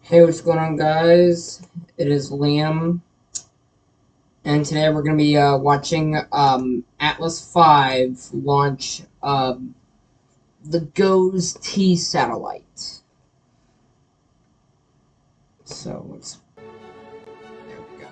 Hey, what's going on, guys? It is Liam, and today we're going to be watching Atlas 5 launch the GOES-T satellite. So, there we go.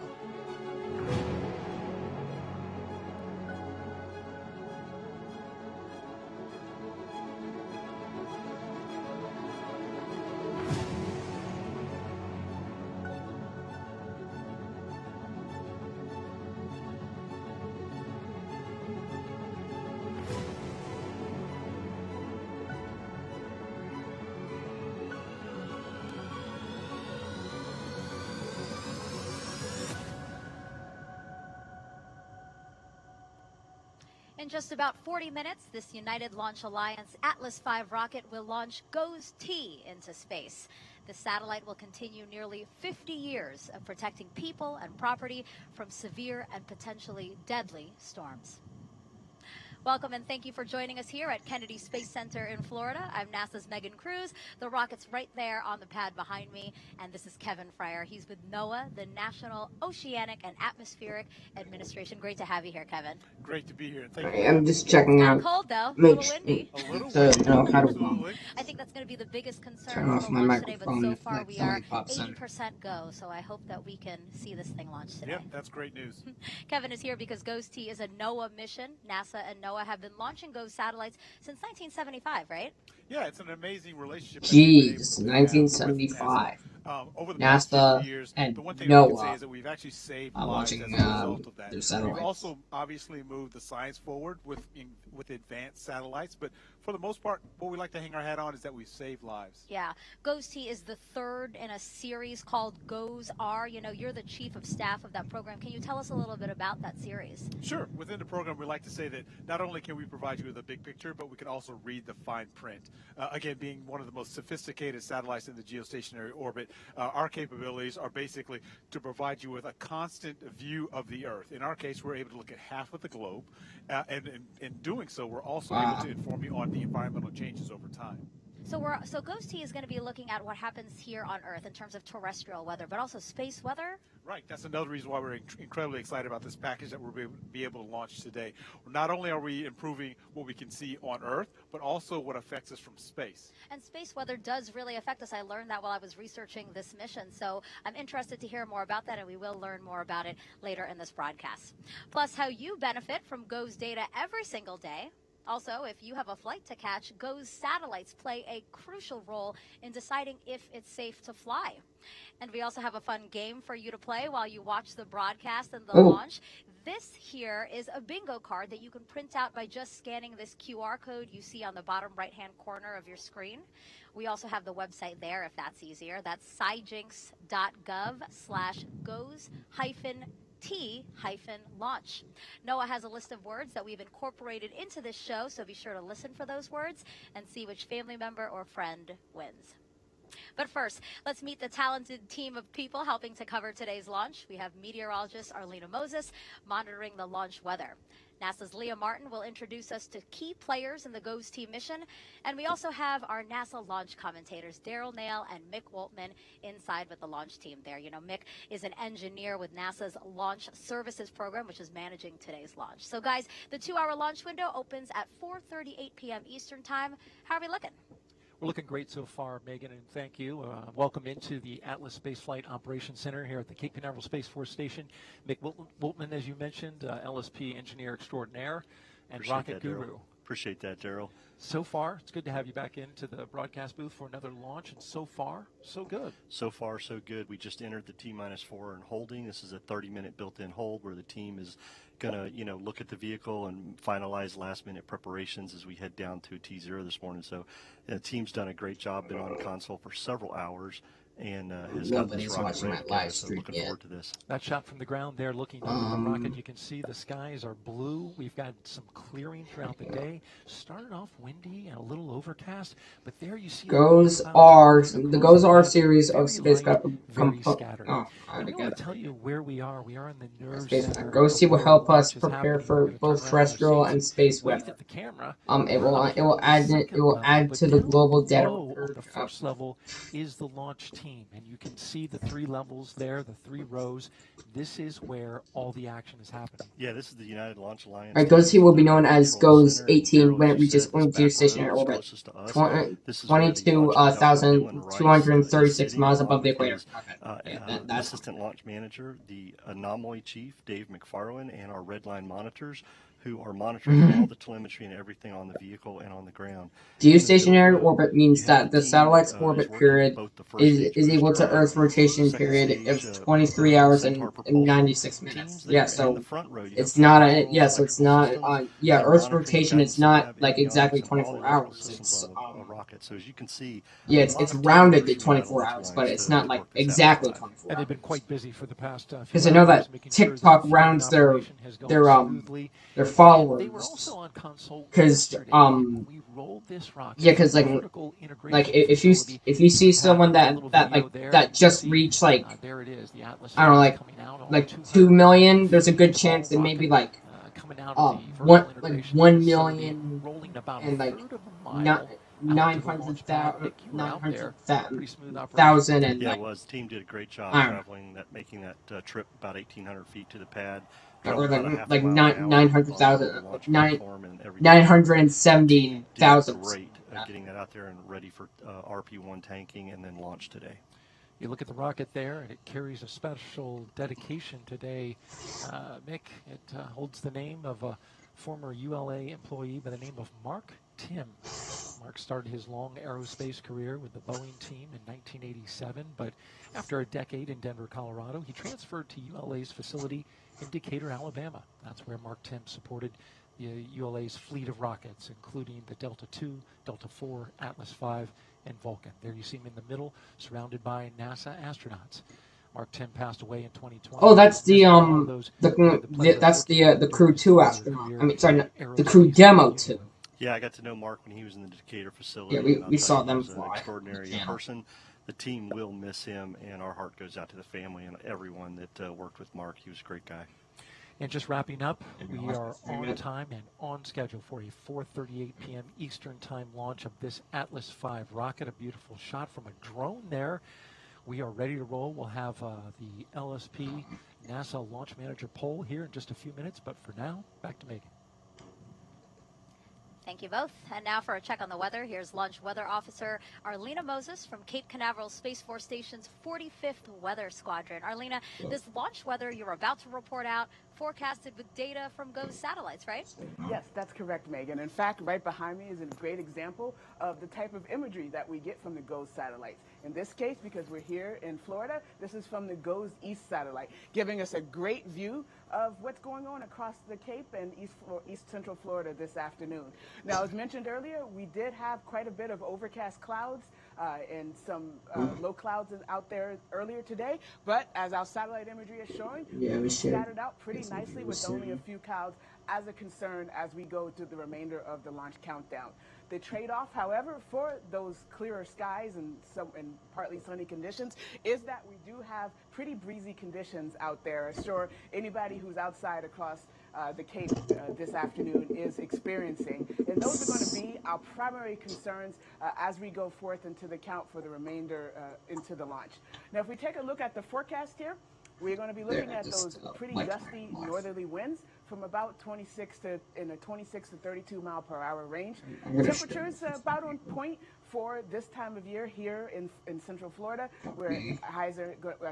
In just about 40 minutes, this United Launch Alliance Atlas V rocket will launch GOES-T into space. The satellite will continue nearly 50 years of protecting people and property from severe and potentially deadly storms. Welcome and thank you for joining us here at Kennedy Space Center in Florida. I'm NASA's Megan Cruz. The rocket's right there on the pad behind me. And this is Kevin Fryer. He's with NOAA, the National Oceanic and Atmospheric Administration. Great to have you here, Kevin. Great to be here. Thank you. I'm just checking out. Cold though, a little windy. So, how to I think that's going to be the biggest concern turn off for my launch today, but microphone so if far that we are suddenly pops in. 80% go. So I hope that we can see this thing launch today. Yep, that's great news. Kevin is here because GOES-T is a NOAA mission. NASA and NOAA have been launching GOES satellites since 1975, right? Yeah, it's an amazing relationship. Jeez, 1975. Over the past NASA 50 years, and the one thing I can say NOAA is that we've actually saved are lives launching as a result of that. their We've satellites. also obviously moved the science forward with advanced satellites, but for the most part, what we like to hang our hat on is that we've saved lives. Yeah, GOES-T is the third in a series called GOES-R. You know, you're the chief of staff of that program. Can you tell us a little bit about that series? Sure. Within the program, we like to say that not only can we provide you with a big picture, but we can also read the fine print. Again, being one of the most sophisticated satellites in the geostationary orbit, our capabilities are basically to provide you with a constant view of the Earth. In our case, we're able to look at half of the globe, and in doing so, we're also able to inform you on the environmental changes over time. So GOES-T is going to be looking at what happens here on Earth in terms of terrestrial weather, but also space weather. Right. That's another reason why we're incredibly excited about this package that we'll be able to launch today. Not only are we improving what we can see on Earth, but also what affects us from space. And space weather does really affect us. I learned that while I was researching this mission. So I'm interested to hear more about that, and we will learn more about it later in this broadcast. Plus, how you benefit from GOES data every single day. Also, if you have a flight to catch, GOES satellites play a crucial role in deciding if it's safe to fly. And we also have a fun game for you to play while you watch the broadcast and the launch. This here is a bingo card that you can print out by just scanning this QR code you see on the bottom right-hand corner of your screen. We also have the website there if that's easier. That's scijinx.gov/GOES-T-launch. NOAA has a list of words that we've incorporated into this show, so be sure to listen for those words and see which family member or friend wins. But first, let's meet the talented team of people helping to cover today's launch. We have meteorologist Arlena Moses monitoring the launch weather. NASA's Leah Martin will introduce us to key players in the GOES-T mission. And we also have our NASA launch commentators, Daryl Nail and Mick Woltman, inside with the launch team there. You know, Mick is an engineer with NASA's Launch Services Program, which is managing today's launch. So, guys, the 2-hour launch window opens at 4:38 p.m. Eastern Time. How are we looking? We're looking great so far, Megan, and thank you. Welcome into the Atlas Spaceflight Operations Center here at the Cape Canaveral Space Force Station. Mick Woltman, as you mentioned, LSP engineer extraordinaire and Appreciate rocket that, guru. Darryl. Appreciate that, Daryl. So far, it's good to have you back into the broadcast booth for another launch, and so far, so good. So far, so good. We just entered the T-4 in holding. This is a 30-minute built-in hold where the team is going to, look at the vehicle and finalize last-minute preparations as we head down to T0 this morning. So the team's done a great job, been on console for several hours, and has got this rocket watching ready that to go, live so stream looking yet. forward to this. That shot from the ground there looking up at the rocket, you can see the skies are blue. We've got some clearing throughout the day. Started off windy and a little overcast, but there you see the GOES-R series of spacecraft very scattered. Oh, I want to tell you where we are. We are in the nerve Space center. GOES-T will help us Launch is prepare happening. for We're gonna both turn around terrestrial and and space wave weather. at the camera. It will Up here add on the second to the level, global but data down below on the first level is the launch team. team, and you can see the 3 levels there, the 3 rows. This is where all the action is happening. Yeah, this is the United Launch Alliance. Our GOES team will be known as GOES 18 when it reaches geostationary orbit, 22,236 miles above the equator. Okay. That's Assistant Launch Manager, the Anomaly Chief, Dave McFarland, and our Redline monitors, who are monitoring all the telemetry and everything on the vehicle and on the ground. Geostationary orbit means that the satellite's orbit period is equal to Earth's rotation period of 23 hours and 96 minutes. Yeah, so it's not Earth's rotation is not like exactly 24 hours. It's rocket. So as you can see, it's rounded to 24 hours, but it's not like exactly 24 hours. And they've been quite busy for the past because I know that TikTok rounds their followers. They were also on console because because like if you see someone that just reached there it is, the Atlas I don't know like 2 million, there's a good chance that maybe 1 million and like 900,000 and yeah, it was. The team did a great job traveling making that trip about 1,800 feet to the pad. Or like 900,000, 970,000. Great getting that out there and ready for RP1 tanking and then launch today. You look at the rocket there, and it carries a special dedication today. Mick, it holds the name of a former ULA employee by the name of Mark Tim. Mark started his long aerospace career with the Boeing team in 1987, but after a decade in Denver, Colorado, he transferred to ULA's facility in Decatur, Alabama. That's where Mark Tim supported ULA's fleet of rockets, including the Delta II, Delta IV, Atlas V, and Vulcan. There you see him in the middle, surrounded by NASA astronauts. Mark Tim passed away in 2020. Oh, that's the Crew 2 astronaut. I mean, sorry, the Crew Demo 2. Yeah, I got to know Mark when he was in the Decatur facility. Yeah, we saw them fly. An extraordinary person. The team will miss him, and our heart goes out to the family and everyone that worked with Mark. He was a great guy. And just wrapping up, we are on time and on schedule for a 4:38 p.m. Eastern Time launch of this Atlas V rocket. A beautiful shot from a drone there. We are ready to roll. We'll have the LSP NASA Launch Manager poll here in just a few minutes, but for now, back to Megan. Thank you both. And now for a check on the weather, here's Launch Weather Officer Arlena Moses from Cape Canaveral Space Force Station's 45th Weather Squadron. Arlena, this launch weather you're about to report out forecasted with data from GOES satellites, right? Yes, that's correct, Megan. In fact, right behind me is a great example of the type of imagery that we get from the GOES satellites. In this case, because we're here in Florida, this is from the GOES East satellite, giving us a great view of what's going on across the Cape and East Central Florida this afternoon. Now, as mentioned earlier, we did have quite a bit of overcast clouds and some low clouds out there earlier today, but as our satellite imagery is showing, we scattered out pretty nicely with only a few clouds as a concern as we go through the remainder of the launch countdown. The trade-off, however, for those clearer skies and partly sunny conditions is that we do have pretty breezy conditions out there. Sure, anybody who's outside across the Cape this afternoon is experiencing. And those are going to be our primary concerns as we go forth into the count for the remainder into the launch. Now, if we take a look at the forecast here, we're going to be looking at those pretty gusty northerly winds from about 26 to 32 mile per hour range. Temperatures about on point for this time of year here in Central Florida, where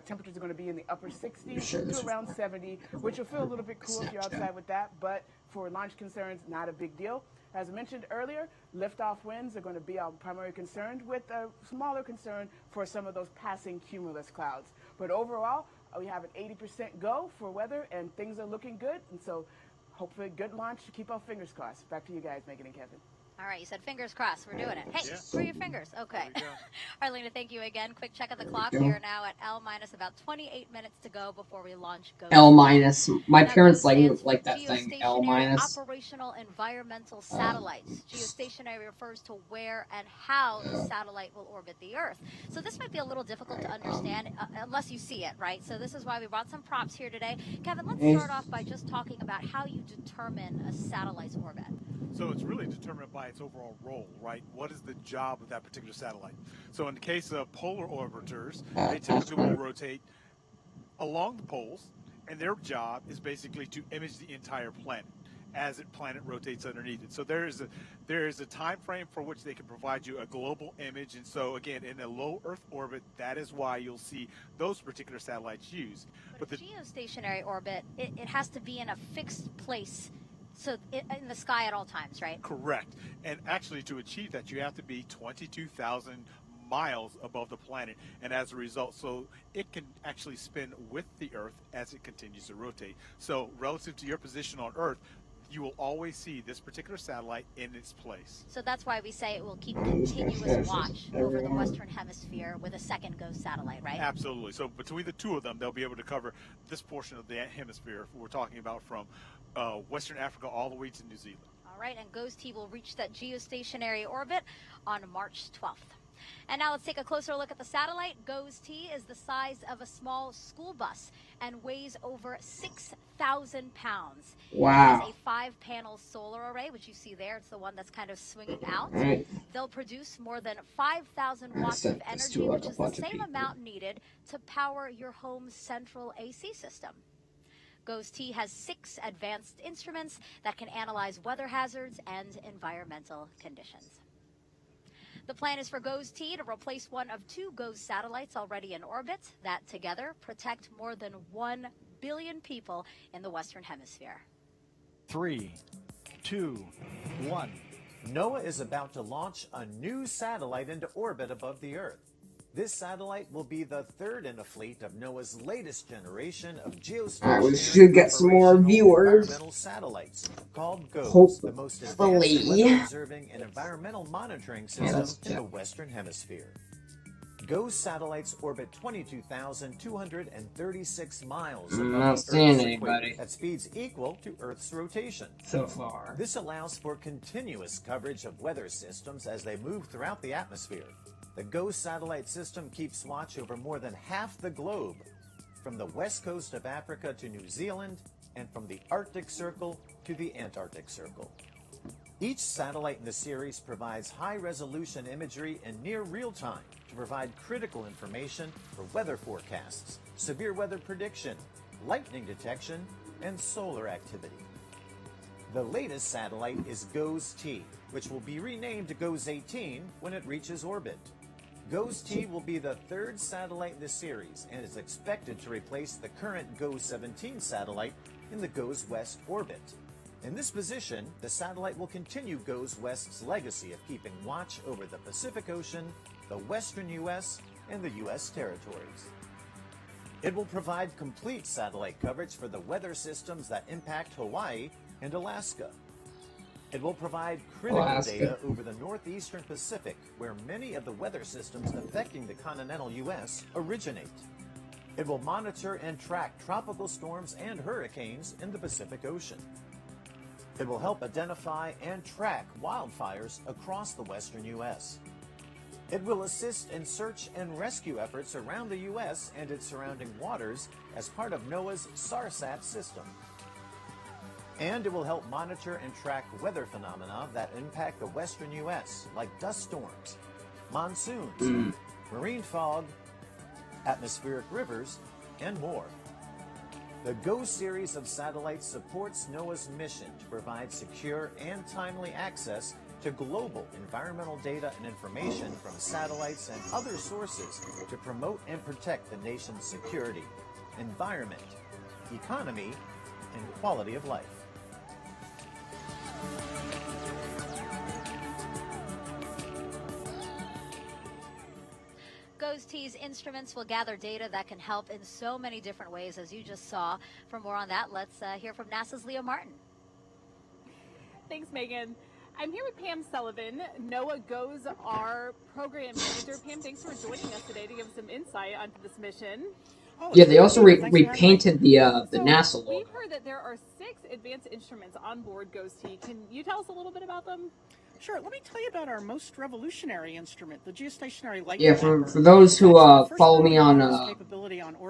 temperatures are going to be in the upper 60s to around 70, which will feel a little bit cool if you're outside with that, but for launch concerns, not a big deal. As I mentioned earlier, liftoff winds are going to be our primary concern, with a smaller concern for some of those passing cumulus clouds. But overall, we have an 80% go for weather, and things are looking good. And so hopefully a good launch. Keep our fingers crossed. Back to you guys, Megan and Kevin. All right, you said fingers crossed. We're doing it. Hey, where are your fingers? Okay. Arlena, thank you again. Quick check of the clock. We are now at L minus about 28 minutes to go before we launch GOES. L minus. My parents like that thing. L minus. Operational environmental satellites. Geostationary refers to where and how the satellite will orbit the Earth. So this might be a little difficult to understand unless you see it, right? So this is why we brought some props here today. Kevin, let's start off by just talking about how you determine a satellite's orbit. So it's really determined by its overall role, right? What is the job of that particular satellite? So in the case of polar orbiters, they typically will rotate along the poles, and their job is basically to image the entire planet as the planet rotates underneath it. So there is a time frame for which they can provide you a global image. And so again, in a low Earth orbit, that is why you'll see those particular satellites used. But the geostationary orbit, it has to be in a fixed place, so in the sky at all times, right? Correct. And actually, to achieve that, you have to be 22,000 miles above the planet, and as a result, so it can actually spin with the Earth as it continues to rotate. So relative to your position on Earth, you will always see this particular satellite in its place. So that's why we say it will keep continuous watch over the Western Hemisphere with a second GOES satellite, right? Absolutely. So between the two of them, they'll be able to cover this portion of the hemisphere we're talking about, from Western Africa all the way to New Zealand. All right, and GOES-T will reach that geostationary orbit on March 12th. And now let's take a closer look at the satellite. GOES-T is the size of a small school bus and weighs over 6,000 pounds. Wow. It has a 5-panel solar array, which you see there. It's the one that's kind of swinging out. Right. They'll produce more than 5,000 watts of energy, which is the same amount needed to power your home's central AC system. GOES-T has 6 advanced instruments that can analyze weather hazards and environmental conditions. The plan is for GOES-T to replace one of 2 GOES satellites already in orbit that together protect more than 1 billion people in the Western Hemisphere. 3, 2, 1. NOAA is about to launch a new satellite into orbit above the Earth. This satellite will be the 3rd in a fleet of NOAA's latest generation of geostationary we should get some more viewers. environmental satellites called GOES, Hopefully. the most advanced weather-observing and environmental monitoring system in the Western Hemisphere. GOES satellites orbit 22,236 miles above not the seeing Earth's anybody equator at speeds equal to Earth's rotation. so far. This allows for continuous coverage of weather systems as they move throughout the atmosphere. The GOES satellite system keeps watch over more than half the globe, from the west coast of Africa to New Zealand, and from the Arctic Circle to the Antarctic Circle. Each satellite in the series provides high-resolution imagery in near real time to provide critical information for weather forecasts, severe weather prediction, lightning detection, and solar activity. The latest satellite is GOES-T, which will be renamed to GOES-18 when it reaches orbit. GOES-T will be the 3rd satellite in the series and is expected to replace the current GOES-17 satellite in the GOES West orbit. In this position, the satellite will continue GOES West's legacy of keeping watch over the Pacific Ocean, the western U.S., and the U.S. territories. It will provide complete satellite coverage for the weather systems that impact Hawaii and Alaska. It will provide critical data over the northeastern Pacific, where many of the weather systems affecting the continental U.S. originate. It will monitor and track tropical storms and hurricanes in the Pacific Ocean. It will help identify and track wildfires across the western U.S. It will assist in search and rescue efforts around the U.S. and its surrounding waters as part of NOAA's SARSAT system. And it will help monitor and track weather phenomena that impact the western U.S., like dust storms, monsoons, marine fog, atmospheric rivers, and more. The GOES series of satellites supports NOAA's mission to provide secure and timely access to global environmental data and information from satellites and other sources to promote and protect the nation's security, environment, economy, and quality of life. GOES-T's instruments will gather data that can help in so many different ways, as you just saw. For more on that, let's hear from NASA's Leah Martin. Thanks, Megan. I'm here with Pam Sullivan, NOAA GOES-R program manager. Pam, thanks for joining us today to give us some insight onto this mission. Yeah, they also repainted the NASA logo. We've heard that there are 6 advanced instruments on board GOES-T. Can you tell us a little bit about them? Sure. Let me tell you about our most revolutionary instrument, the geostationary light. Yeah, for those who follow me on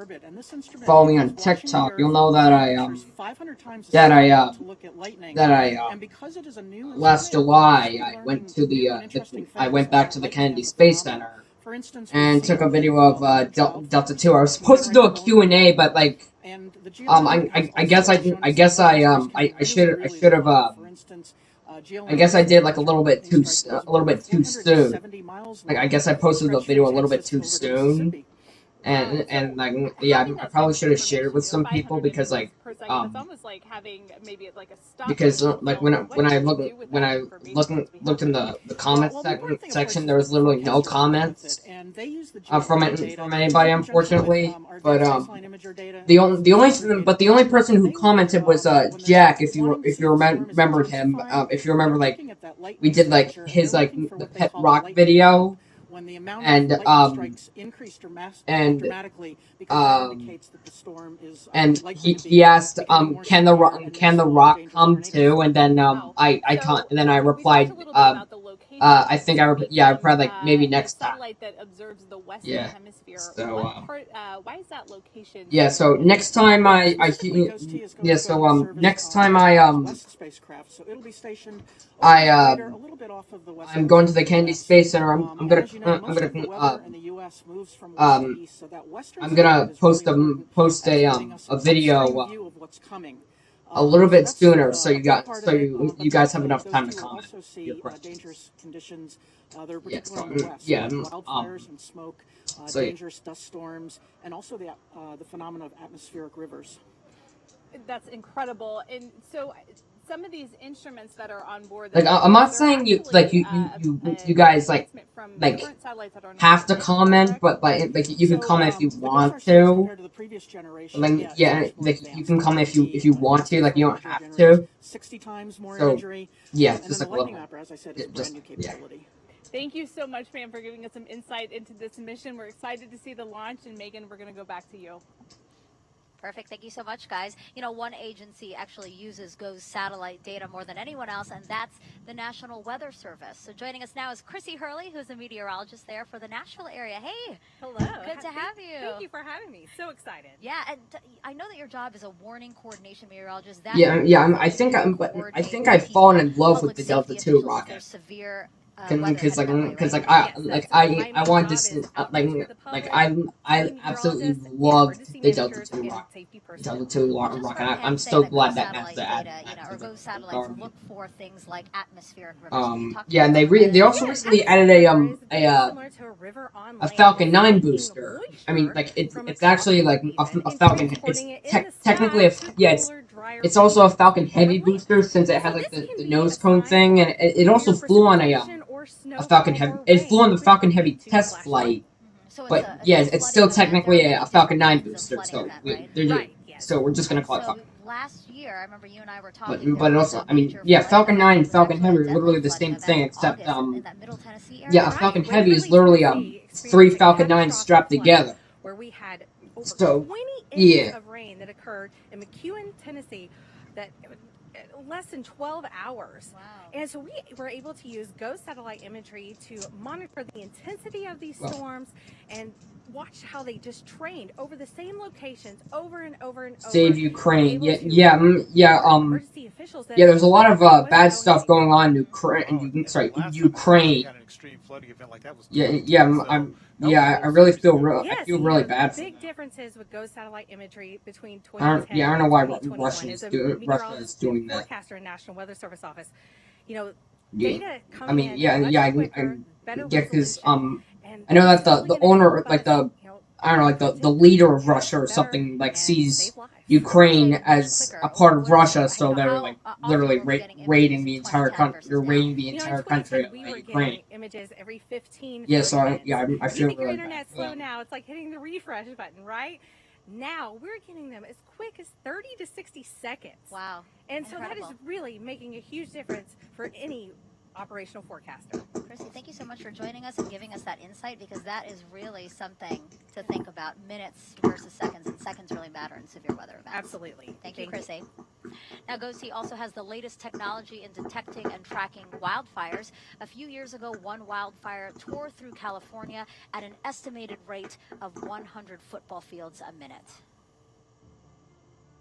orbit, and this instrument follow me is on watching the TikTok, Earth you'll know that and I pictures 500 times a that I second to look at lightning. And because it is a new last instrument, July we're I learning went to new and interesting I things went back about to the lightning Kennedy as a Space phenomenon. Center For instance, and we've took a seen video well, of itself, Delta 2. I was supposed to do a Q&A, but like and the GLM has I guess also shown us that lasers can be really should have For instance, I guess I did like a little bit too soon. soon. Like I guess I posted the video a little bit too soon. Wow. And like yeah, Having I that probably type of should have shared information, with some people 500 because images like per second, it's almost like having maybe like a stop because motion like film. when I What look do you do with when that I information as we looked have in it? the comments The important thing, of course, section, is there was the literally no forecasters run with comments it, and they use the from geolocation data anybody, in conjunction with, unfortunately. our But advanced baseline imager data the and only the only person who they commented was when they're Jack. wanting to If see you if the storm is remembered him, intensifying, if you remember, they're like looking at that we lightning did like signature, and his they're like looking for the what they pet call the rock lightning video, wave. When the amount and of lightning strikes increase dramatically, because that indicates that the storm is and likely to be he asked becoming more can severe and can the more rock dangerous come tornadoes. too? And then Wow. I can't, So and then I we talked replied a little bit about the location of I this think beacon, yeah I replied like maybe the next time. satellite that observes the western Yeah. hemisphere. So What part? Why is that location? yeah. so So next time Specifically, Ghost T is going yeah. to go into service Next on time West spacecraft, so it'll be stationed over the equator, a little bit off of the west I'm coast going of to the Kennedy US. Space Center. And as you know, most of the weather in the U.S. moves from west to east, so that western I'm gonna side is really important post as giving us a an video upstream view of what's coming. a little bit That's sooner, so a big part of it, you but guys have also enough time to Ghost T will comment also your see questions. dangerous conditions that are Yeah, particular so, in the west, yeah, like wildfires and smoke, so, yeah. dangerous dust storms, and also the phenomena of atmospheric rivers. That's incredible. And so some of these instruments that are on board, Like I'm not saying you guys like have to comment, but like you can comment if you want to. Like yeah, like you can comment if you want to. Like you don't have to. 60 times more So imagery. yeah, And just then like the lightning mapper, as I said, is brand new yeah. capability. Thank you so much, Pam, for giving us some insight into this mission. We're excited to see the launch, and Megan, we're going to go back to you. Perfect. Thank you so much, guys. You know, one agency actually uses GOES satellite data more than anyone else, and that's the National Weather Service. So joining us now is Chrissy Hurley, who's a meteorologist there for the Nashville area. Hey. Hello. Good to have you. Thank you for having me. So excited. Yeah, and I know that your job is a warning coordination meteorologist. That I think I've fallen in love with the Delta II rocket. Severe Because I wanted to see, I absolutely loved the Delta II rocket. I'm so glad that that's the or GOES satellites look for things like atmospheric rivers. Yeah, and they also recently added a Falcon 9 booster. I mean, like it's actually like a Falcon. It's technically it's also a Falcon Heavy booster since it has like the nose cone thing, and it also flew on a Falcon Heavy. It flew on the Falcon Heavy test flight. But yeah, it's still technically a Falcon 9 booster. So we're just gonna call it Falcon. Last year, I remember you and I were talking. But also, I mean, yeah, Falcon 9 and Falcon Heavy are literally the same thing, except yeah, a Falcon Heavy is literally 3 Falcon 9s strapped together. Where we had over So 20 inches of rain that occurred in McEwen, Tennessee, that less than 12 hours. Wow. And so we were able to use GOES satellite imagery to monitor the intensity of these storms and watch how they just trained over the same locations over and over and over. Save Ukraine. Yeah. There's a lot of bad stuff going on in Ukraine. Ukraine. I really feel I feel really bad for big differences with GOES satellite imagery between I 2010 don't know why and Russia is doing that. Forecaster in National Weather Service office. You know, Yeah. data I mean, in yeah, much quicker, better because resolution, and I know that the really owner, gonna like help us, I don't know, like the leader of Russia or something, like sees Ukraine as a part of Russia, so they're like literally raiding the entire country. They're raiding the entire country of Ukraine. Images every 15. Yeah, so I feel you think your really internet's bad. slow now? It's like hitting the refresh button, right? Now we're getting them as quick as 30 to 60 seconds. Wow. And so Incredible. that is really making a huge difference for any operational forecaster. Chrissy, thank you so much for joining us and giving us that insight, because that is really something to think about. Minutes versus seconds, and seconds really matter in severe weather events. Absolutely. Thank you, Chrissy. Now, GoSee also has the latest technology in detecting and tracking wildfires. A few years ago, one wildfire tore through California at an estimated rate of 100 football fields a minute.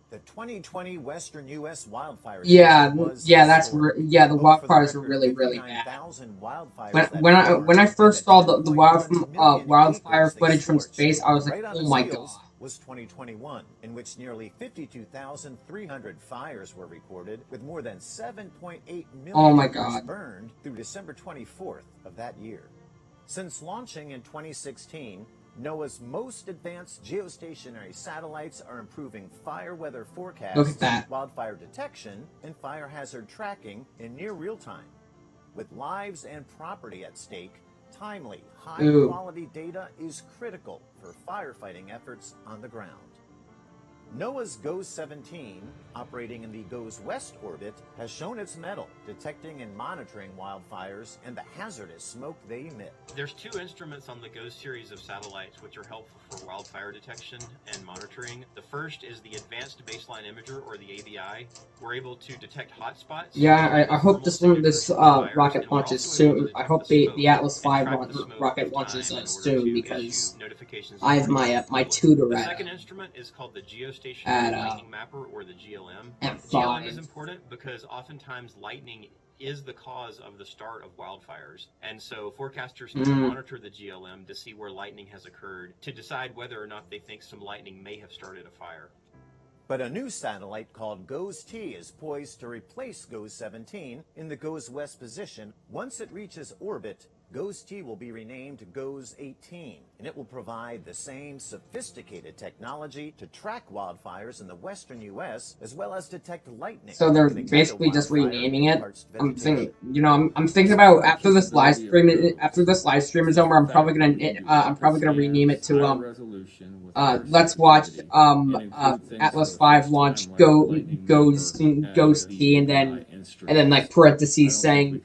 The 2020 Western U.S. wildfire Yeah, season was the historic. wildfires were record, really bad. 59,000 wildfires When I first saw the 10.1 million wildfire acres they footage from scorched. space, I was like, Right on oh its my heels god. was 2021, in which nearly 52,300 fires were recorded, with more than 7.8 million Oh my acres god. burned through December 24th of that year. Since launching in 2016, NOAA's most advanced geostationary satellites are improving fire weather forecasts, Look at that. wildfire detection, and fire hazard tracking in near real time. With lives and property at stake, timely, high-quality data is critical for firefighting efforts on the ground. NOAA's GOES-17, operating in the GOES West orbit, has shown its mettle, detecting and monitoring wildfires and the hazardous smoke they emit. There's two instruments on the GOES series of satellites which are helpful for wildfire detection and monitoring. The first is the Advanced Baseline Imager, or the ABI. We're able to detect hotspots. Yeah, I hope this rocket launches soon. I hope the Atlas V rocket launches soon, because I have my tutor The at second instrument is called the Geostationary at, Lightning Mapper, or the GLM. at GLM 5. is important because oftentimes lightning is the cause of the start of wildfires. And so forecasters need to monitor the GLM to see where lightning has occurred, to decide whether or not they think some lightning may have started a fire. But a new satellite called GOES-T is poised to replace GOES-17 in the GOES West position. Once it reaches orbit, GOES-T will be renamed GOES-18, and it will provide the same sophisticated technology to track wildfires in the western U.S. as well as detect lightning. So they're basically just renaming it. I'm thinking about after this live stream is over, I'm probably gonna rename it to let's watch Atlas V launch GOES-T, and then like parentheses saying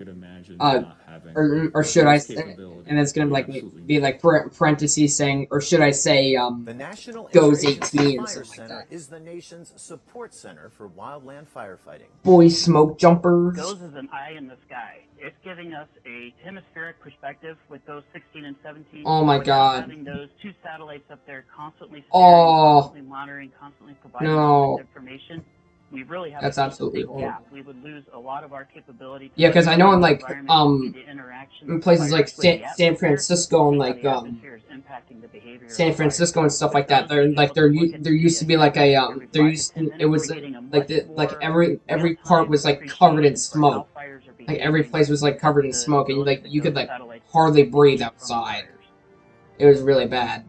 or should I say, and it's gonna be like parentheses saying, or should I say the National GOES-18 or Fire something Center like that. is the nation's support center for wildland firefighting. Boy, smoke jumpers. GOES is an eye in the sky. It's giving us a hemispheric perspective with those 16 and 17. Oh my god. Having those two satellites up there constantly constantly monitoring, constantly providing No. information. We really have That's absolutely horrible. gap. We would lose a lot of our capability. Yeah, because I know in like in in places like San Francisco and like San Francisco and stuff like that, there used to be like a every part was like covered in smoke. Like every place was like covered in smoke, and like you could like hardly breathe outside. It was really bad.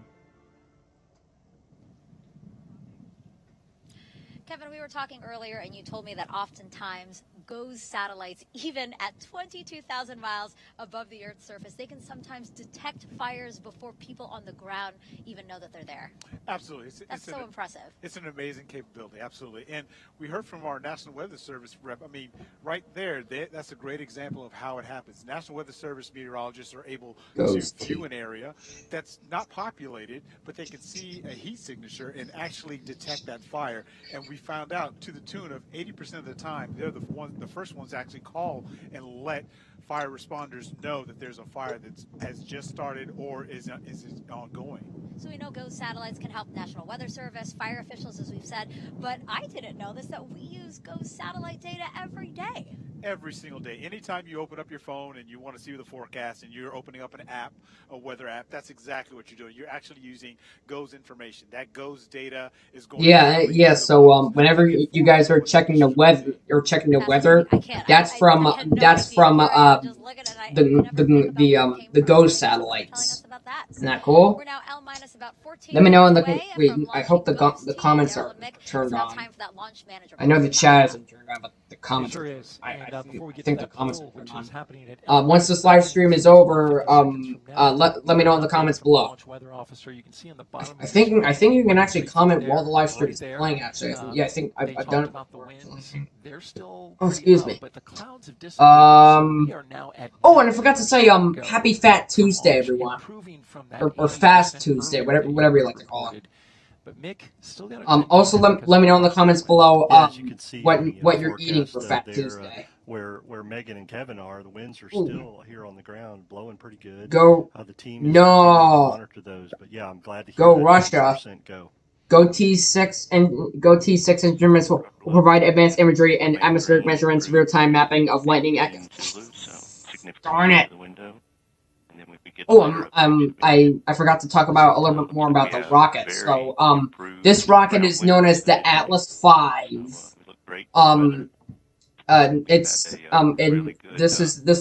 Kevin, we were talking earlier, and you told me that oftentimes GOES satellites, even at 22,000 miles above the Earth's surface, they can sometimes detect fires before people on the ground even know that they're there. Absolutely. That's so impressive. It's an amazing capability, absolutely. And we heard from our National Weather Service rep, I mean, right there, that's a great example of how it happens. National Weather Service meteorologists are able to view an area that's not populated, but they can see a heat signature and actually detect that fire. And we found out to the tune of 80% of the time, they're the first ones to actually call and let fire responders know that there's a fire that has just started or is ongoing. So we know GOES satellites can help National Weather Service, fire officials, as we've said, but I didn't know this, that we use GOES satellite data every day. Every single day. Anytime you open up your phone and you want to see the forecast and you're opening up an app, a weather app, that's exactly what you're doing. You're actually using GOES information. That GOES data is going Yeah. So whenever you guys are checking the weather that's from the GOES satellites. that. Isn't that cool? We're now L minus about 14 Let me know in the away wait. from I hope the launching comments Daryl are and Mick. turned It's now on. time for that launch manager. I know the chat isn't turned on, but the It comments. sure is. I Before we get think to the that comments poll, are which turned is on. happening at Once this live stream is over, let me know in the comments below. Launch weather officer, you can see on the bottom I think you can actually comment while the live stream is there. playing. Actually, yeah, I think I've done it about the before. winds. They're still Oh, excuse me. but the clouds have dissipated, so we are now at Oh, and I forgot to say, Happy Fat Tuesday, everyone, improving from that or Fast Tuesday, whatever you like to call it. But Mick still got also let me know in the comments below as you can see what you're eating for Fat there, Tuesday. Where Megan and Kevin are, the winds are still here on the ground, blowing pretty good. Go. The team is continuing to monitor those, but yeah, I'm glad to hear go that Russia. Go. Go T6 instruments will provide advanced imagery and atmospheric measurements, real-time mapping of lightning. Darn it! Oh, I forgot to talk about a little bit more about the rocket. So, this rocket is known as the Atlas V. This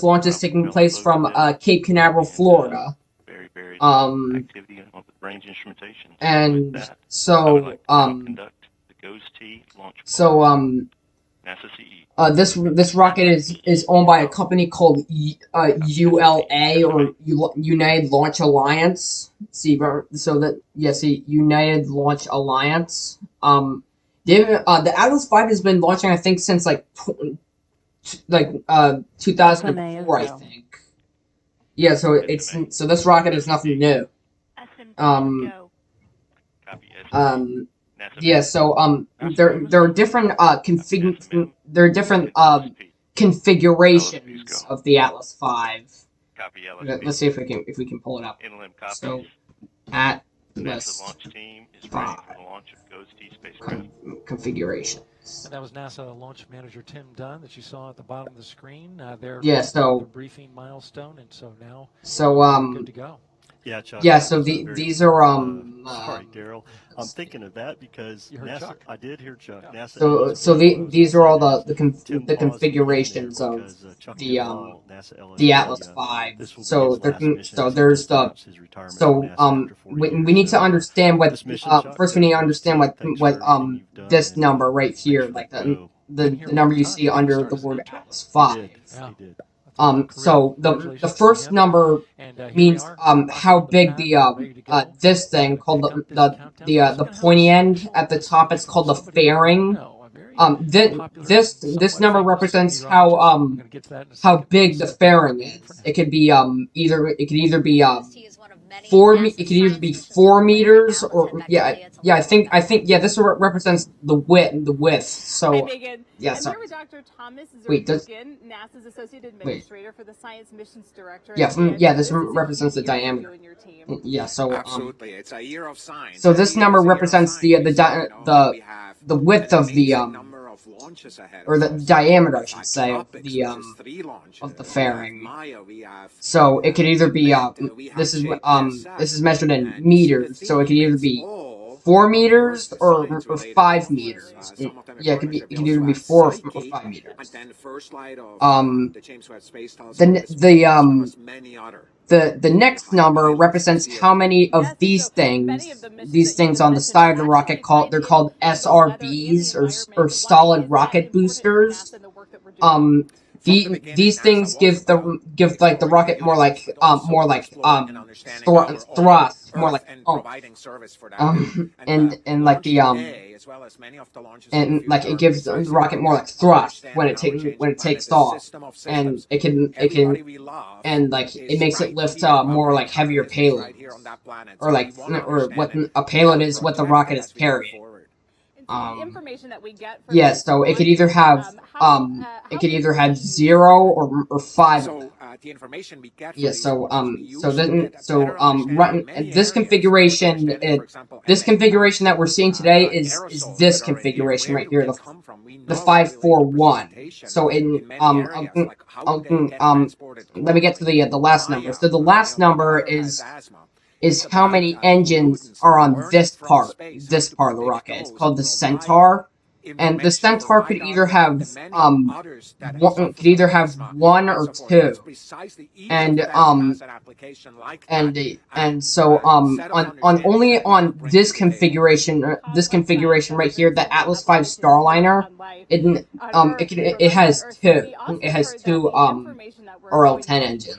launch is taking place from Cape Canaveral, Florida. And so this rocket is owned by a company called ULA, or United Launch Alliance. United Launch Alliance. The Atlas V has been launching, I think, since like 2004, I think. Yeah, so this rocket is nothing new. Yeah, so there are different configurations of the Atlas V. Let's see if we can pull it up. So Atlas V configuration. And that was NASA launch manager Tim Dunn that you saw at the bottom of the screen. The briefing milestone, and so now good to go. Yeah, Chuck. Yeah, so these are sorry, Daryl. I'm thinking of that because NASA. I did hear Chuck. Yeah. NASA. These are all the configurations of the Atlas V. We need to understand what first we need to understand what this number right here, like the number you see under the word Atlas V. So the first number means how big the this thing called the pointy end at the top. It's called the fairing. This number represents how big the fairing is. It could be either be 4 meters, or I think this represents the width. So Hi, Megan. yeah, I'm here with Dr. Thomas NASA's Associate Administrator for the Science Missions Director. This represents the diameter. Yeah, so absolutely, it's a year of science. So this number represents the width of the or the diameter, I should say, of the fairing. So it could either be this is measured in meters, so it could either be 4 meters or 5 meters. Yeah, it could either be 4 or 5 meters. The next number represents how many of these things on the side of the rocket they're called SRBs, or solid rocket boosters. These things give the rocket more like thrust, more like it gives the rocket more like thrust when it takes off, and it makes it lift more like heavier payload, or what a payload is, what the rocket is carrying. So it could either have 0 or 5. The information we get this configuration that we're seeing today is this configuration right here, the 541. So let me get to the last number. So the last number is how many engines are on this part of the rocket. It's called the Centaur. and the Centaur could either have one or two, and so on only on this configuration right here, the Atlas V Starliner, it has two RL-10 engines.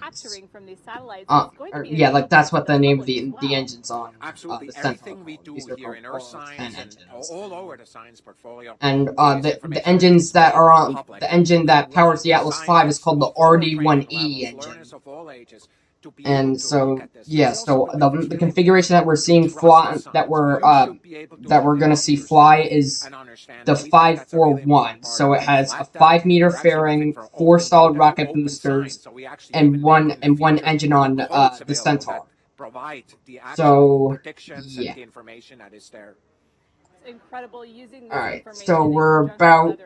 Yeah, like that's what the name of the engines on the Centaur. These are called RL-10 engines. And the engines that are on the engine that powers the Atlas V is called the RD-1E engine. And so yeah, so the configuration that we're seeing fly that we're gonna see fly is the 541. So it has a 5-meter fairing, 4 solid rocket boosters, and one engine on the Centaur. So yeah. Incredible using this Alright, information so we're about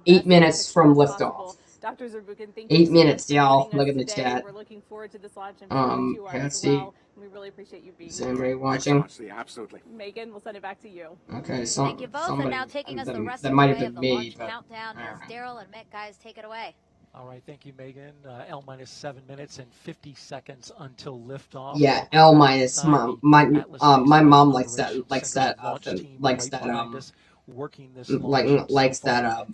8 minutes from liftoff. Dr. Zurbuchen, thank 8 you so minutes, much for y'all. joining Look us at the today. chat. We're looking forward to this launch, and you are Let's as see. well. We really appreciate you being Is here. anybody watching? Absolutely. Megan, we'll send it back to you. Okay, Thank you both, somebody, and now taking us the rest that of might the have way been of the me, launch but countdown is Daryl and Mick. Guys, take it away. All right, thank you, Megan. L-7 minutes and 50 seconds until liftoff. yeah, L minus. My mom likes that working this likes that really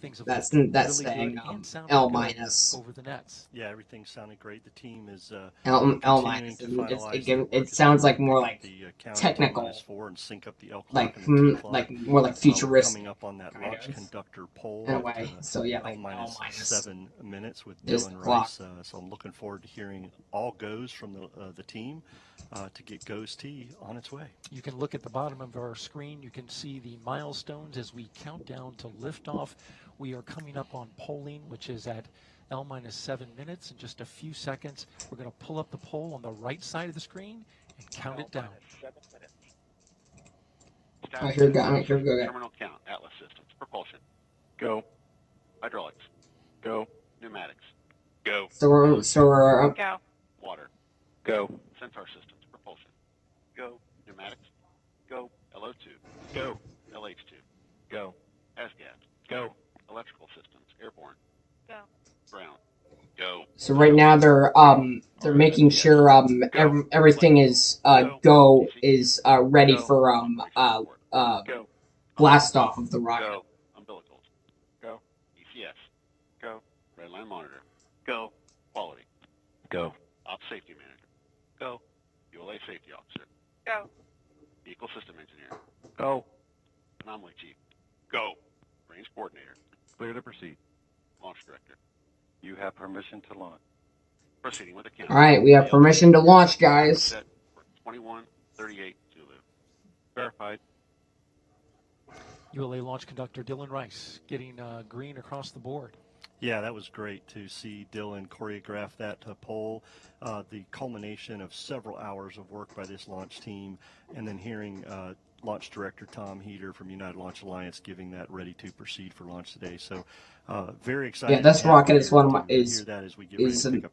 saying good L minus. over the nets. Yeah, everything sounded great. The team is L minus. It sounds like more like technical, and sync up the L like more like futuristic. Coming up on that launch conductor poll. Anyway, so yeah, like L minus 7 minutes with this Dylan clock. Rice. So I'm looking forward to hearing all goes from the team to get Goes T on its way. You can look at the bottom of our screen. You can see the milestones as we count down to liftoff. We are coming up on polling, which is at L-7 minutes. In just a few seconds, we're going to pull up the poll on the right side of the screen and count it down. Here we go. Terminal count. Atlas systems. Propulsion. Go. Hydraulics. Go. Pneumatics. Go. So we're Go. Water. Go. Centaur systems. Propulsion. Go. Pneumatics. Go. LO2. Go. LH2. Go. S-gas. Go. Electrical systems. Airborne. Go. Ground. Go. So right now they're making sure everything is ready for blast off of the rocket. Go. Umbilicals. Go. ECS. Go. Redline monitor. Go. Quality. Go. Ops safety manager. Go. ULA safety officer. Go. Vehicle system engineer. Go. Anomaly chief. Go. Range coordinator. Clear to proceed. Launch director. You have permission to launch. Proceeding with the count. All right, we have permission to launch, guys. Set for 2138 Zulu. Verified. ULA launch conductor Dylan Rice getting green across the board. Yeah, that was great to see Dylan choreograph that poll, the culmination of several hours of work by this launch team, and then hearing Launch Director Tom Heater from United Launch Alliance giving that ready to proceed for launch today. So very excited. Yeah, this rocket is one of my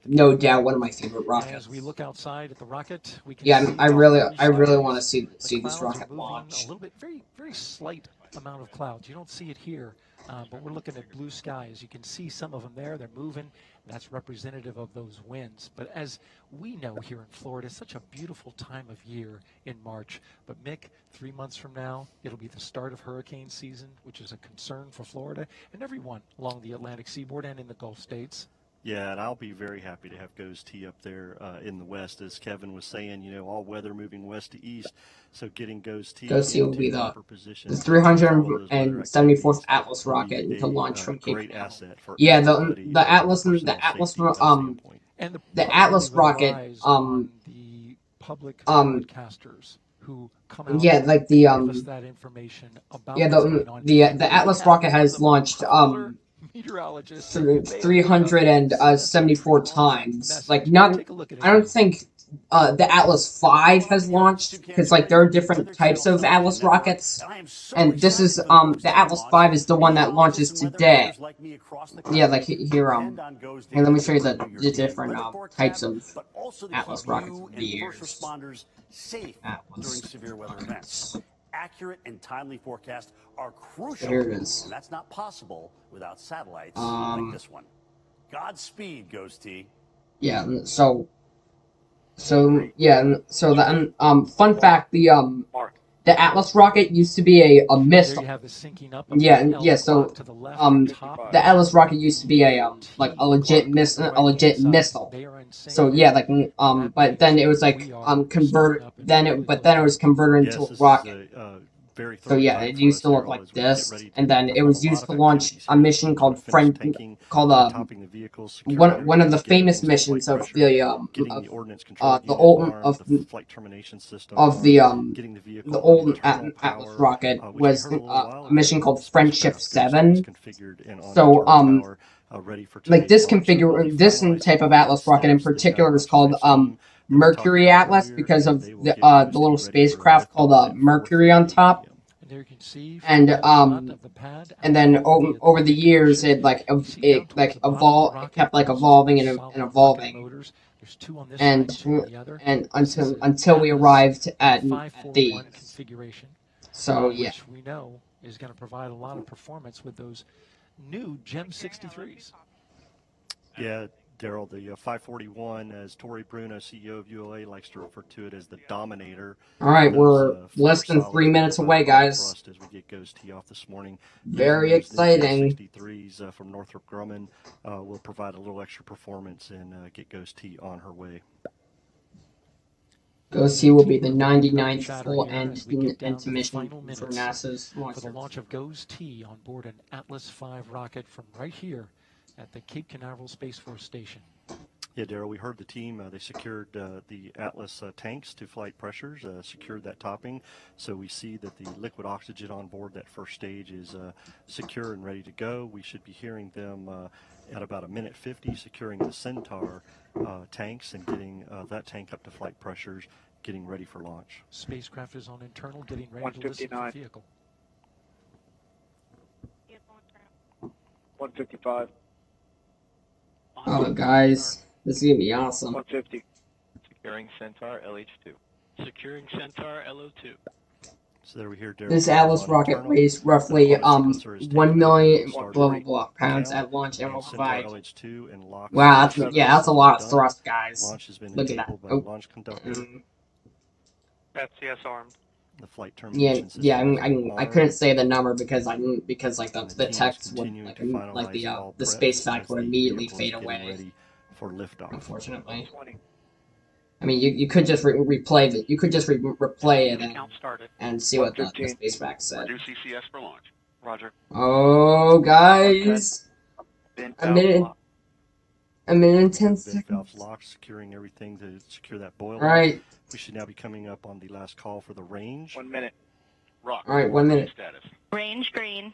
no doubt one of my favorite rockets. As we look outside at the rocket, we can yeah, see I really want to see this rocket launch. A little bit, very slight amount of clouds. You don't see it here. But we're looking at blue skies. You can see some of them there. They're moving. That's representative of those winds. But as we know here in Florida, it's such a beautiful time of year in March. But Mick, 3 months from now, it'll be the start of hurricane season, which is a concern for Florida and everyone along the Atlantic seaboard and in the Gulf states. Yeah, and I'll be very happy to have Goes T up there in the west. As Kevin was saying, you know, all weather moving west to east. So getting Goes T will be the 374th Atlas rocket to launch from Cape Great asset for yeah, the Atlas rocket the public broadcasters who come out yeah, like the give us that information about yeah, the Atlas rocket has launched meteorologists 374 times. Like not, I don't think the Atlas V has launched because like there are different types of Atlas rockets, and this is the Atlas V is the one that launches today. Yeah, like here and let me show you the different types of Atlas rockets over the years. Safe during severe weather events. accurate and timely forecasts are crucial. Here it is. And that's not possible without satellites like this one. Godspeed, Ghost T. Yeah, so the fun fact, the Atlas rocket used to be a missile. There you have the syncing up of Yeah, the L yeah, so clock to the left and top. the Atlas rocket used to be a legit missile. So yeah, like but then it was like converted but then it was converted into a rocket. So yeah, it used to look like this, and then it was used to launch a mission called one of the famous missions of the old Atlas rocket was a mission called Friendship 7. So like this type of Atlas rocket in particular is called Mercury Atlas because of the little spacecraft called Mercury on top. And then over the years it kept evolving and evolving. And until we arrived at these. So yeah. Which we know is going to provide a lot of performance with those new Gem 63s. Yeah, Daryl, the 541, as Tori Bruno, CEO of ULA, likes to refer to it as the Dominator. All right, we're less than 3 minutes away, guys. As we get Ghost T off this morning. Very exciting. 63s from Northrop Grumman will provide a little extra performance and get Ghost T on her way. Ghost T will be the 99th full end mission for NASA's launch. For the launch of Ghost T on board an Atlas V rocket from right here at the Cape Canaveral Space Force Station. Yeah, Daryl, we heard the team. They secured the Atlas tanks to flight pressures, secured that topping. So we see that the liquid oxygen on board that first stage is secure and ready to go. We should be hearing them at about 1:50, securing the Centaur tanks and getting that tank up to flight pressures, getting ready for launch. Spacecraft is on internal, getting ready to listen to the vehicle. 155. Oh, guys, this is gonna be awesome. 150. Securing Centaur LH2. Securing Centaur LO2. So there we hear Daryl. This Atlas rocket weighs roughly 1 million pounds at launch and will provide. Wow, that's a lot of thrust, guys. Look at that. FCS armed. The flight termination system. I couldn't say the number because like the text would like the space fact would immediately fade away. For liftoff. Unfortunately. I mean, you could just replay it. You could just replay it and see what the space fact said. Reduce CCS for launch. Roger. Oh, guys! A minute and 10 seconds. Valves locked, securing everything to secure that boil. All right. We should now be coming up on the last call for the range. 1 minute. Rock. All right, 1 minute. Status. Range green.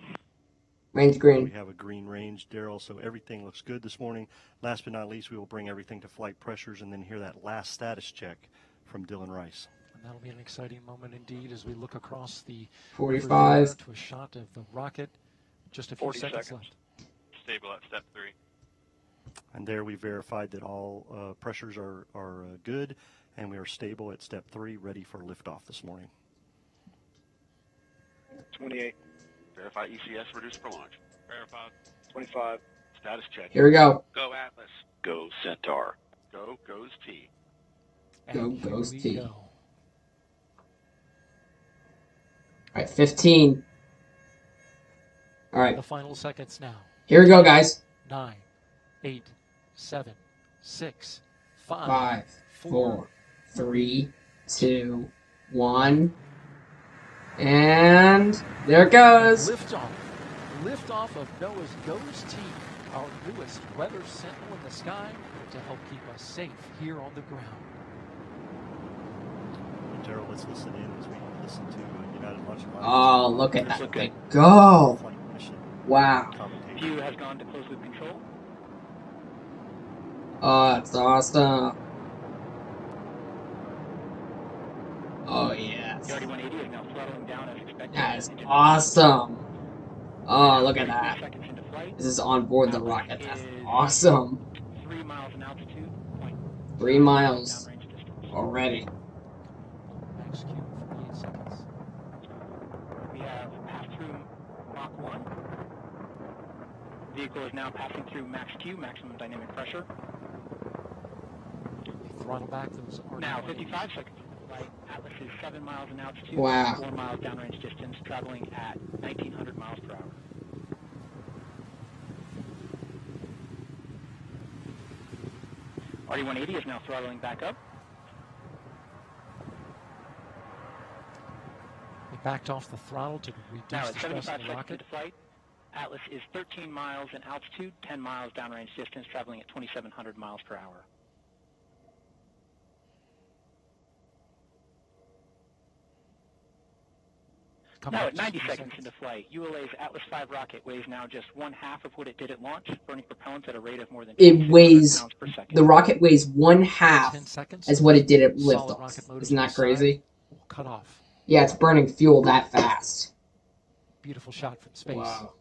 Range green. We have a green range, Daryl, so everything looks good this morning. Last but not least, we will bring everything to flight pressures and then hear that last status check from Dylan Rice. And that'll be an exciting moment indeed as we look across the 45 to a shot of the rocket. Just a few seconds left. Stable at step 3. And there we verified that all pressures are good, and we are stable at step 3, ready for liftoff this morning. 28. Verify ECS reduced for launch. Verified. 25. Status check. Here we go. Go Atlas. Go Centaur. Go Goes T. Go Goes T. All right, 15. All right. The final seconds now. Here we go, guys. 9, 8, 7, 6, 5, 4, 3, 2, 1. And there it goes. Liftoff. Liftoff of NOAA's Ghost T, our newest weather sentinel in the sky to help keep us safe here on the ground. Daryl, let's listen in as we listen to United Launch Alliance. Oh, look at that thing go. Wow. View has gone to closed loop control. Oh, that's awesome. Oh, yes. The RD-180 is now throttling down as expected. That is awesome. Oh, look at that. This is on board the rocket. That's awesome. 3 miles in altitude. 3 miles already. Max Q for 8 seconds. Vehicle is now passing through max Q, maximum dynamic pressure. Throttle back those RD-180s. Now 55 seconds of flight. Atlas is 7 miles in altitude, Wow. 4 miles downrange distance, traveling at 1,900 miles per hour. RD-180 is now throttling back up. They backed off the throttle to reduce Now the at stress 75 of the seconds rocket. into flight, Atlas is 13 miles in altitude, 10 miles downrange distance, traveling at 2,700 miles per hour. Now at 90 seconds into flight, ULA's Atlas V rocket weighs now just 1/2 of what it did at launch, burning propellant at a rate of more than 2,600 pounds per second. The rocket weighs 1/2 10 seconds. as what it did at Solid liftoff. rocket motors Isn't on that the crazy? side. We'll cut off. Yeah, it's burning fuel that fast. Beautiful shot from space. Wow.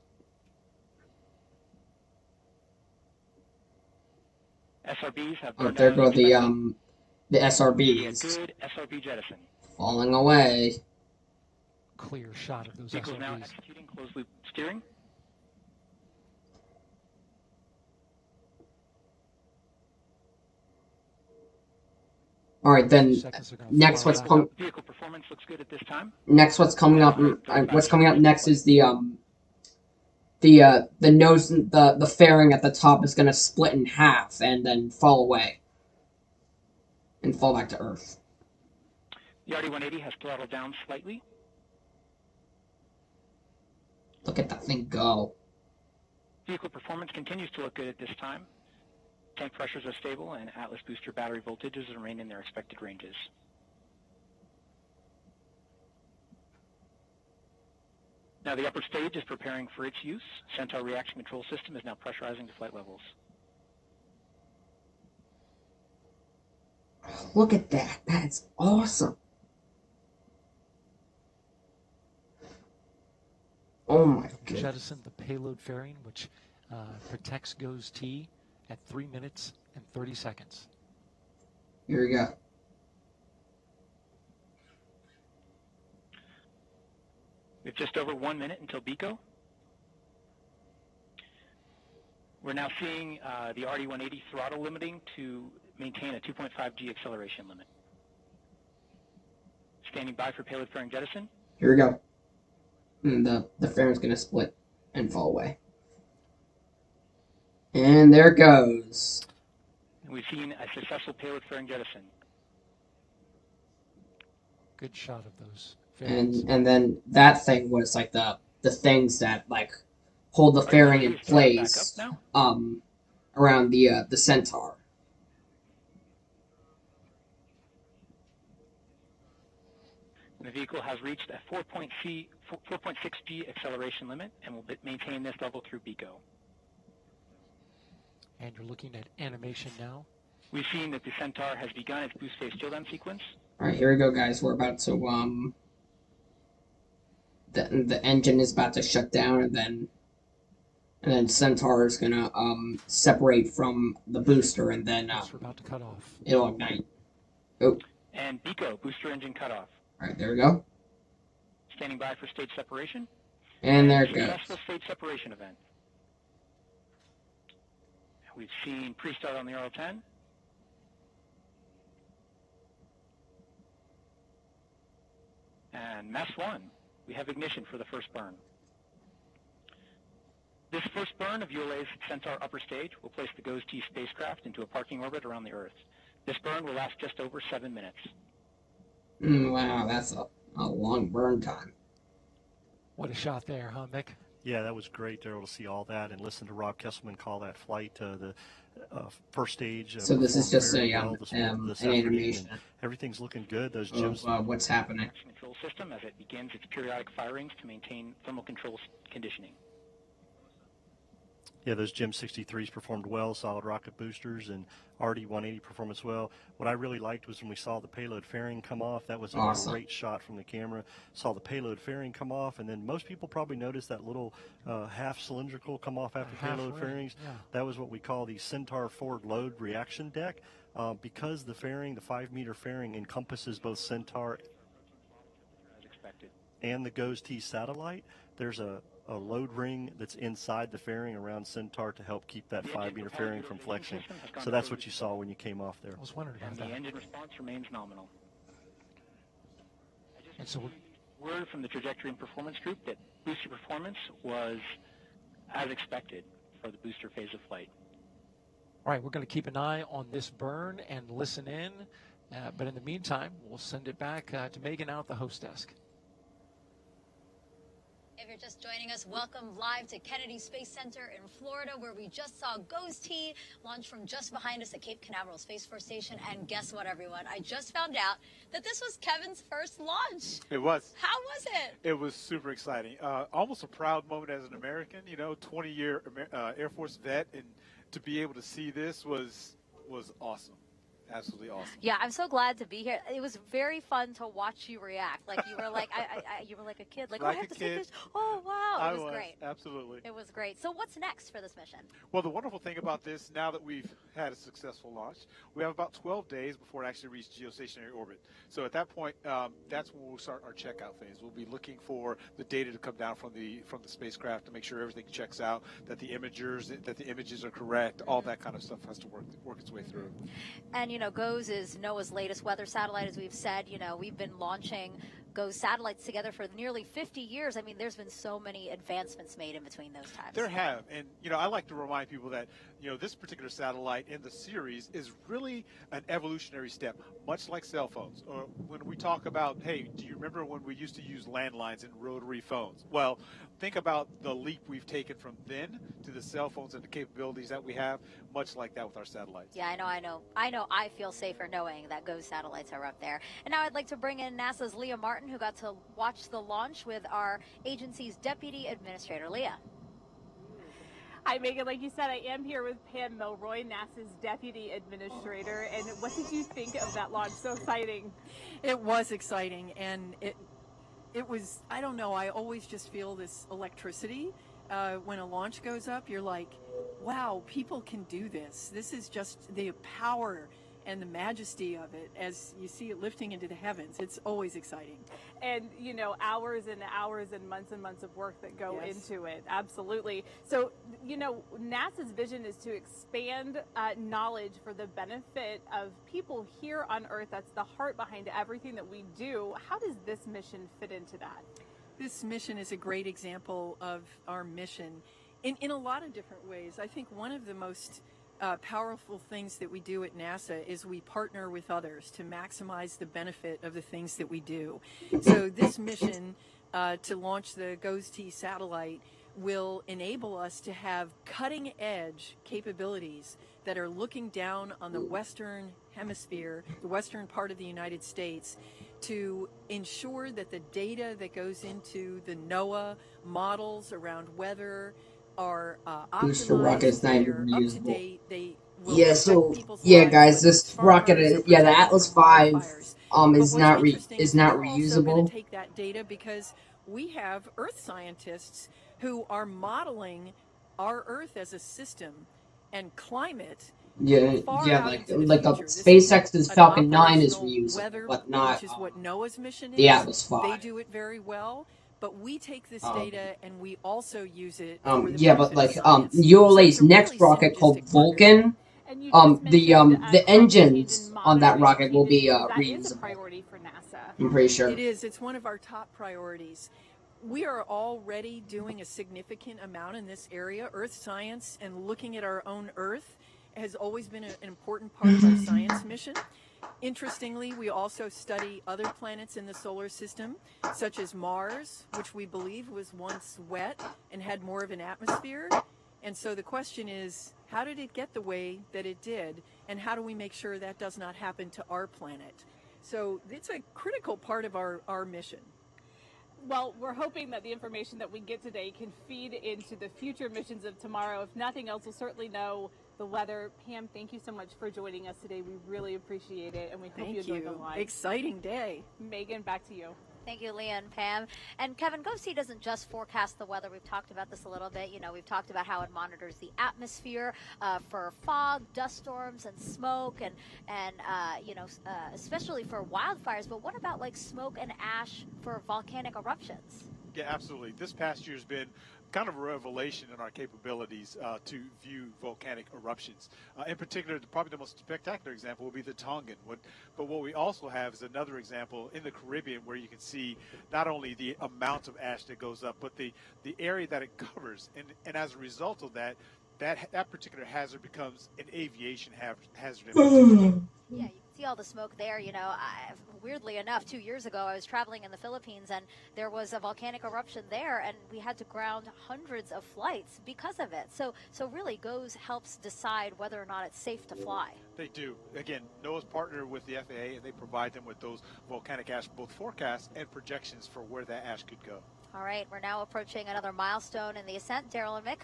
SRBs have Oh, burned there out go as expected. the A SRBs good SRB jettison. falling away. Clear shot of those Vehicle's now SRBs. executing closed loop steering. All right, then next what's coming. Vehicle performance looks good at this time. Next, what's coming up? What's coming up next is the nose, the fairing at the top is gonna split in half and then fall away and fall back to Earth. The RD-180 has throttled down slightly. Look at that thing go. Vehicle performance continues to look good at this time. Tank pressures are stable and Atlas booster battery voltages remain in their expected ranges. Now the upper stage is preparing for its use. Centaur reaction control system is now pressurizing to flight levels. Look at that. That's awesome. Oh my goodness. Jettison the payload fairing, which protects GOES T at 3 minutes and 30 seconds. Here we go. We have just over 1 minute until BECO. We're now seeing the RD-180 throttle limiting to maintain a 2.5 G acceleration limit. Standing by for payload fairing jettison. Here we go. And the fairing's gonna split and fall away. And there it goes. And we've seen a successful payload fairing jettison. Good shot of those fairings. And then that thing was like the things that like hold the fairing in place around the Centaur. The vehicle has reached a 4.6 G acceleration limit and will maintain this level through BECO. And you're looking at animation now. We've seen that the Centaur has begun its boost phase chill down sequence. All right, here we go, guys. We're about to the engine is about to shut down, and then Centaur is gonna separate from the booster, and then we're about to cut off. It'll ignite. Oh. And BECO, booster engine cutoff. All right, there we go. Standing by for stage separation. And there it goes. Successful stage separation event. We've seen pre-start on the RL-10. And mass 1, we have ignition for the first burn. This first burn of ULA's Centaur upper stage will place the GOES T spacecraft into a parking orbit around the Earth. This burn will last just over 7 minutes. Wow, that's a long burn time. What a shot there, huh, Mick? Yeah, that was great. They're able to see all that and listen to Rob Kesselman call that flight the first stage. So this is just an afternoon. animation. Everything's looking good. Those gyms. What's happening? Control system as it begins its periodic firings to maintain thermal control conditioning. Yeah, those GEM 63s performed well, solid rocket boosters, and RD-180 performance well. What I really liked was when we saw the payload fairing come off. That was a great shot from the camera. Saw the payload fairing come off, and then most people probably noticed that little half cylindrical come off after payload fairings. Yeah. That was what we call the Centaur forward load reaction deck. Because the fairing, the 5-meter fairing, encompasses both Centaur expected. And the GOES-T satellite, there's a load ring that's inside the fairing around Centaur to help keep that 5-meter fairing from flexing. So that's what you saw when you came off there. I was wondering about And the that. engine response remains nominal. And so Word from the trajectory and performance group that booster performance was as expected for the booster phase of flight. all right, we're going to keep an eye on this burn and listen in. But in the meantime, we'll send it back to Megan out at the host desk. If you're just joining us, welcome live to Kennedy Space Center in Florida, where we just saw GOES-T launch from just behind us at Cape Canaveral Space Force Station. And guess what, everyone? I just found out that this was Kevin's first launch. It was. How was it? It was super exciting. Almost a proud moment as an American, 20-year Air Force vet, and to be able to see this was awesome. Absolutely awesome. Yeah, I'm so glad to be here. It was very fun to watch you react. Like you were like, you were like a kid. Like, oh, I have to take this. Oh, wow. It was great. Absolutely. It was great. So what's next for this mission? Well, the wonderful thing about this, now that we've had a successful launch, we have about 12 days before it actually reaches geostationary orbit. So at that point, that's when we'll start our checkout phase. We'll be looking for the data to come down from the spacecraft to make sure everything checks out, that the images are correct, all that kind of stuff has to work its way through. And GOES is NOAA's latest weather satellite, as we've said. We've been launching GOES satellites together for nearly 50 years. I mean, there's been so many advancements made in between those times. There have. And, I like to remind people that, this particular satellite in the series is really an evolutionary step, much like cell phones. Or when we talk about, hey, do you remember when we used to use landlines and rotary phones? Well, think about the leap we've taken from then to the cell phones and the capabilities that we have, much like that with our satellites. Yeah, I know. I feel safer knowing that GOES satellites are up there. And now I'd like to bring in NASA's Leah Martin, who got to watch the launch with our agency's Deputy Administrator. Leah. Hi, Megan. Like you said, I am here with Pam Milroy, NASA's Deputy Administrator. And what did you think of that launch? So exciting. It was exciting, and it was, I don't know, I always just feel this electricity when a launch goes up. You're like, wow, people can do this. This is just the power and the majesty of it as you see it lifting into the heavens. It's always exciting. And, hours and hours and months of work that go into it. Absolutely. So, NASA's vision is to expand knowledge for the benefit of people here on Earth. That's the heart behind everything that we do. How does this mission fit into that? This mission is a great example of our mission in a lot of different ways. I think one of the most powerful things that we do at NASA is we partner with others to maximize the benefit of the things that we do. So this mission to launch the GOES-T satellite will enable us to have cutting-edge capabilities that are looking down on the Western Hemisphere, the western part of the United States, to ensure that the data that goes into the NOAA models around weather are booster rocket's not even up to reusable. date. They will Yeah, so guys, this rocket, the Atlas V, is not reusable. Going to take that data because we have Earth scientists who are modeling our Earth as a system and climate. Yeah, like SpaceX's Falcon 9 is reusable, but not which is what NOAA's mission is. the Atlas V. They do it very well. But we take this data and we also use it. ULA's next rocket called Vulcan, the engines on that rocket will be That is a reusable. priority for NASA. I'm pretty sure. It is. It's one of our top priorities. We are already doing a significant amount in this area. Earth science and looking at our own Earth has always been an important part of our science mission. Interestingly, we also study other planets in the solar system, such as Mars, which we believe was once wet and had more of an atmosphere. And so the question is, how did it get the way that it did? And how do we make sure that does not happen to our planet? So it's a critical part of our mission. Well, we're hoping that the information that we get today can feed into the future missions of tomorrow. If nothing else, we'll certainly know the weather. Pam, thank you so much for joining us today. We really appreciate it, and we hope you enjoyed the live. Exciting day. Megan, back to you. Thank you, Leah and Pam. And Kevin, GoSee doesn't just forecast the weather. We've talked about this a little bit. You know, we've talked about how it monitors the atmosphere for fog, dust storms, and smoke, and especially for wildfires. But what about like smoke and ash for volcanic eruptions? Yeah, absolutely. This past year has been kind of a revelation in our capabilities to view volcanic eruptions. In particular, probably the most spectacular example will be the Tongan. But what we also have is another example in the Caribbean where you can see not only the amount of ash that goes up, but the area that it covers. And as a result of that particular hazard becomes an aviation hazard in particular. Yeah, you can see all the smoke there. You know, weirdly enough, 2 years ago, I was traveling in the Philippines, and there was a volcanic eruption there, and we had to ground hundreds of flights because of it. So really, GOES helps decide whether or not it's safe to fly. They do. Again, NOAA's partnered with the FAA, and they provide them with those volcanic ash, both forecasts and projections for where that ash could go. All right, we're now approaching another milestone in the ascent. Daryl and Mick,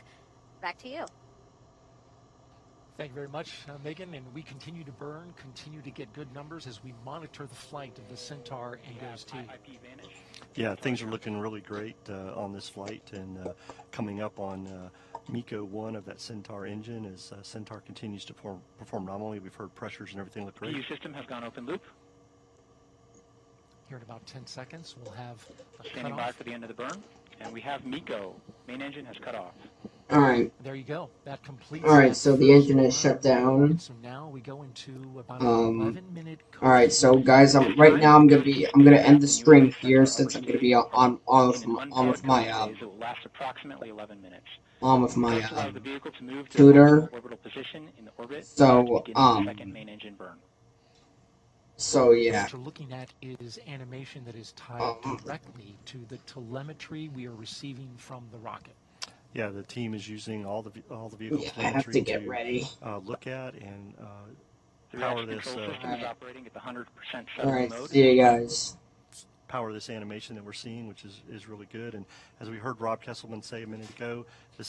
back to you. Thank you very much, Megan. And we continue to burn, continue to get good numbers as we monitor the flight of the Centaur and GOES-T. Yeah, things are looking really great on this flight, and coming up on MECO 1 of that Centaur engine as Centaur continues to perform nominally. We've heard pressures and everything look great. PU system has gone open loop. Here in about 10 seconds, we'll have a Standing by for the end of the burn. And we have MECO. Main engine has cut off. All right. There you go. That completes. All right, so the engine is shut down. So now we go into about an 11-minute. All right, so guys, right now I'm gonna end the stream here since I'm gonna be on with my It will last approximately 11 minutes. on with my Allow the vehicle to move to tutor. orbital position in the orbit. So Second main engine burn. So yeah. What you're looking at is animation that is tied directly to the telemetry we are receiving from the rocket. Yeah, the team is using all the vehicle I have to get ready. Look at and The power reaction this. control system is operating at the 100% shuttle All right, mode. see you guys. Power this animation that we're seeing, which is really good. And as we heard Rob Kesselman say a minute ago, this